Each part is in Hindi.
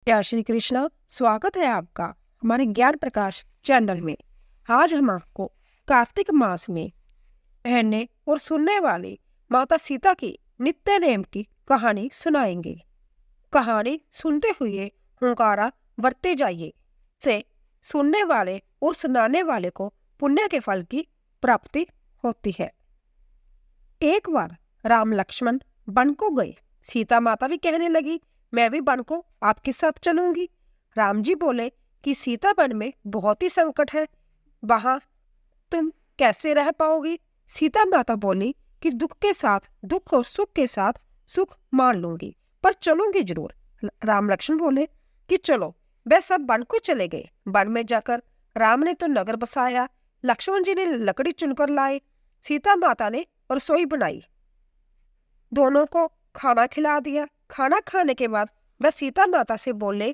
जय श्री कृष्णा। स्वागत है आपका हमारे ज्ञान प्रकाश चैनल में। आज हम आपको कार्तिक मास में पहनने और सुनने वाली माता सीता की नित्य नेम की कहानी सुनाएंगे। कहानी सुनते हुए हुंकारा बरते जाइए। से सुनने वाले और सुनाने वाले को पुण्य के फल की प्राप्ति होती है। एक बार राम लक्ष्मण वन को गए। सीता माता भी कहने लगी, मैं भी वन को आपके साथ चलूंगी। राम जी बोले कि सीता वन में बहुत ही संकट है, वहां तुम कैसे रह पाओगी। सीता माता बोली कि दुख के साथ दुख और सुख के साथ सुख मान लूंगी, पर चलूंगी जरूर। राम लक्ष्मण बोले कि चलो। वे सब वन को चले गए। वन में जाकर राम ने तो नगर बसाया, लक्ष्मण जी ने लकड़ी चुनकर लाए, सीता माता ने रसोई बनाई, दोनों को खाना खिला दिया। खाना खाने के बाद वह सीता माता से बोले,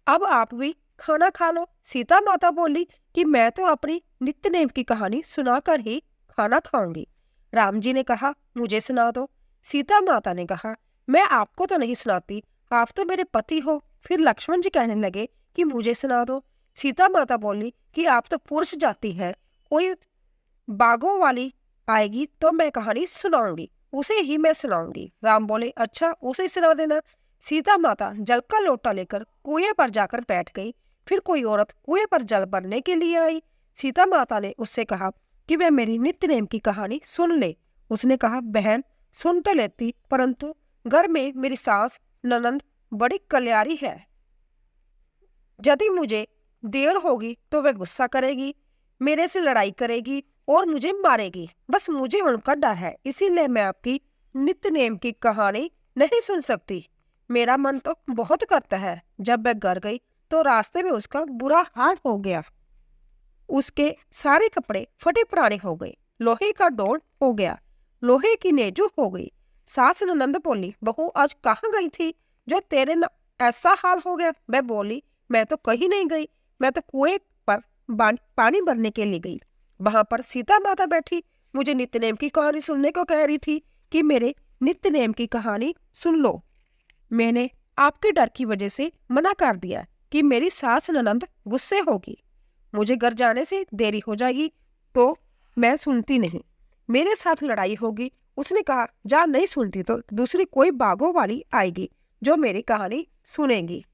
अब आप भी खाना खा लो। सीता माता बोली कि मैं तो अपनी नित्य नेम की कहानी सुनाकर ही खाना खाऊंगी। राम जी ने कहा, मुझे सुना दो। सीता माता ने कहा, मैं आपको तो नहीं सुनाती, आप तो मेरे पति हो। फिर लक्ष्मण जी कहने लगे कि मुझे सुना दो। सीता माता बोली कि आप तो पुरुष जाति है, कोई बागों वाली आएगी तो मैं कहानी सुनाऊंगी, उसे ही मैं सुनाऊंगी। राम बोले, अच्छा उसे सुना देना। सीता माता जल का लोटा लेकर कुएं पर जाकर बैठ गई। फिर कोई औरत कुएं पर जल भरने के लिए आई। सीता माता ने उससे कहा कि वह मेरी नित्य नेम की कहानी सुन ले। उसने कहा, बहन सुन तो लेती, परंतु घर में मेरी सास ननंद बड़ी कल्यारी है, यदि मुझे देर होगी तो वह गुस्सा करेगी, मेरे से लड़ाई करेगी और मुझे मारेगी। बस मुझे उनका डर है, इसीलिए मैं आपकी नित्य नेम की कहानी नहीं सुन सकती। मेरा मन तो बहुत करता है। जब वह घर गई तो रास्ते में उसका बुरा हाल हो गया। उसके सारे कपड़े फटे पुराने हो गए, लोहे का डोल हो गया, लोहे की नेजू हो गई। सास ननंद बोली, बहू आज कहाँ गई थी जो तेरे ऐसा हाल हो गया। मैं बोली, मैं तो कहीं नहीं गई, मैं तो कुएं पर पानी भरने के लिए गई। वहां पर सीता माता बैठी मुझे नित्य नेम की कहानी सुनने को कह रही थी कि मेरे नित्य नेम की कहानी सुन लो। मैंने आपके डर की वजह से मना कर दिया कि मेरी सास ननंद गुस्से होगी, मुझे घर जाने से देरी हो जाएगी तो मैं सुनती नहीं, मेरे साथ लड़ाई होगी। उसने कहा, जा नहीं सुनती तो दूसरी कोई बागों वाली आएगी जो मेरी कहानी सुनेगी।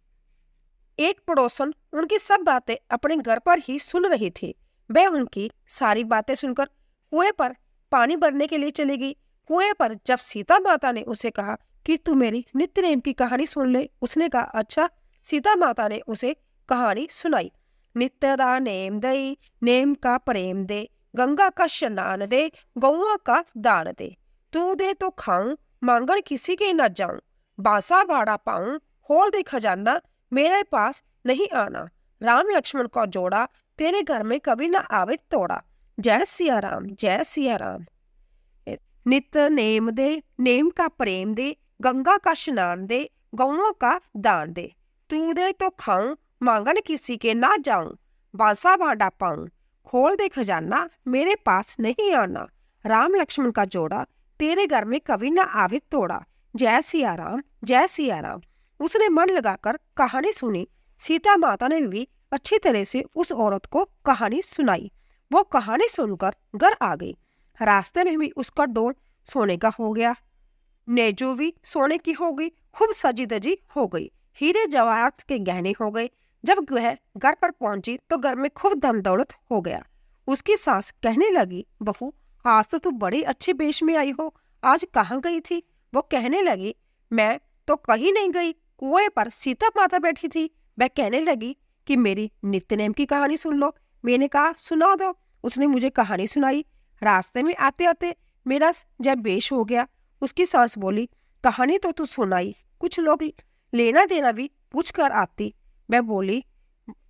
एक पड़ोसन उनकी सब बातें अपने घर पर ही सुन रही थी। वह उनकी सारी बातें सुनकर कुएं पर पानी भरने के लिए चली गई। कुएं पर जब सीता माता ने उसे कहा कि तू मेरी नित्य नेम की कहानी सुन ले, उसने कहा, अच्छा। सीता माता ने उसे कहानी सुनाई। नित्य दा नेम दई, नेम का प्रेम दे, गंगा का स्नान दे, गौआ का दान दे, तू दे तो खाऊं, मांगन किसी के न जाऊं, बासा बाड़ा पाऊं, खोल दे खजाना, मेरे पास नहीं आना, राम लक्ष्मण का जोड़ा, तेरे घर में कभी ना आवे तोड़ा। जय सिया राम, जय सिया राम। नित्य नेम दे, नेम का प्रेम दे, गंगा का स्नान दे, गौओं का दान दे, तू दे तो खाऊं, मांगन किसी के ना जाऊं, बांसा बाड़ा पाऊं, खोल दे खजाना, मेरे पास नहीं आना, राम लक्ष्मण का जोड़ा, तेरे घर में कभी ना आवे तोड़ा। जय सिया राम, जय सिया राम। उसने मन लगाकर कहानी सुनी। सीता माता ने भी अच्छी तरह से उस औरत को कहानी सुनाई। वो कहानी सुनकर घर आ गई। रास्ते में भी उसका डोल सोने का हो गया, नेजू भी सोने की हो गई, खूब सजी धजी हो गई, हीरे जवाहरात के गहने हो गए। जब वह घर पर पहुंची तो घर में खूब धन दौलत हो गया। उसकी सास कहने लगी, बहू आज तो तू बड़ी अच्छी वेश में आई हो, आज कहाँ गई थी। वो कहने लगी, मैं तो कहीं नहीं गई, कुएं पर सीता माता बैठी थी। वह कहने लगी कि मेरी नित्य नेम की कहानी सुन लो। मैंने कहा, सुना दो। उसने मुझे कहानी सुनाई। रास्ते में आते आते मेरा जब बेश हो गया। उसकी सास बोली, कहानी तो तू सुनाई, कुछ लोग लेना देना भी पूछ कर आती। मैं बोली,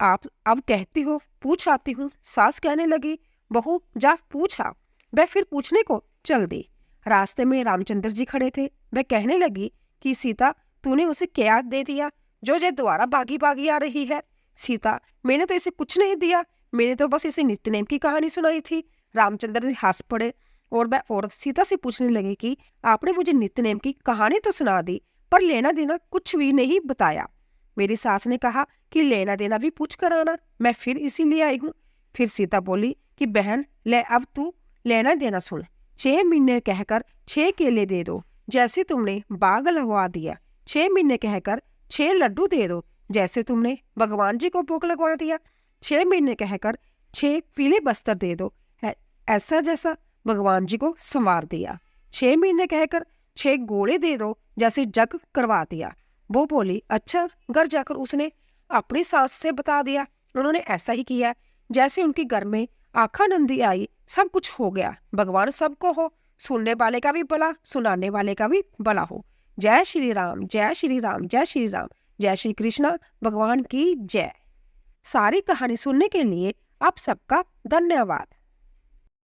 आप अब कहती हो पूछ आती हूँ। सास कहने लगी, बहू जा पूछा। वह फिर पूछने को चल दी। रास्ते में रामचंद्र जी खड़े थे। वह कहने लगी कि सीता तूने उसे क्या दे दिया जो ये दोबारा भागी भागी आ रही है। सीता, मैंने तो इसे कुछ नहीं दिया, मैंने तो बस इसे नित्य नेम की कहानी सुनाई थी। रामचंद्र जी हंस पड़े और वह औरत सीता से पूछने लगी कि आपने मुझे नित्य नेम की कहानी तो सुना दी, पर लेना देना कुछ भी नहीं बताया। मेरी सास ने कहा कि लेना देना भी पूछ कर आना, मैं फिर इसीलिए आई हूँ। फिर सीता बोली कि बहन ले, अब तू लेना देना सुन। 6 महीने कहकर 6 केले दे दो, जैसे तुमने बाग लगवा दिया। 6 महीने कहकर 6 लड्डू दे दो, जैसे तुमने भगवान जी को भोग लगवा दिया। 6 महीने कहकर 6 पीले बस्तर दे दो, ऐसा जैसा भगवान जी को संवार दिया। 6 महीने कहकर 6 घोड़े दे दो, जैसे जग करवा दिया। वो बोली अच्छा। घर जाकर उसने अपनी सास से बता दिया। उन्होंने ऐसा ही किया। जैसे उनके घर में आखानंदी आई, सब कुछ हो गया। भगवान सबको हो, सुनने वाले का भी भला, सुनाने वाले का भी भला हो। जय श्री राम, जय श्री राम, जय श्री राम, जय श्री कृष्णा भगवान की जय। सारी कहानी सुनने के लिए आप सबका धन्यवाद।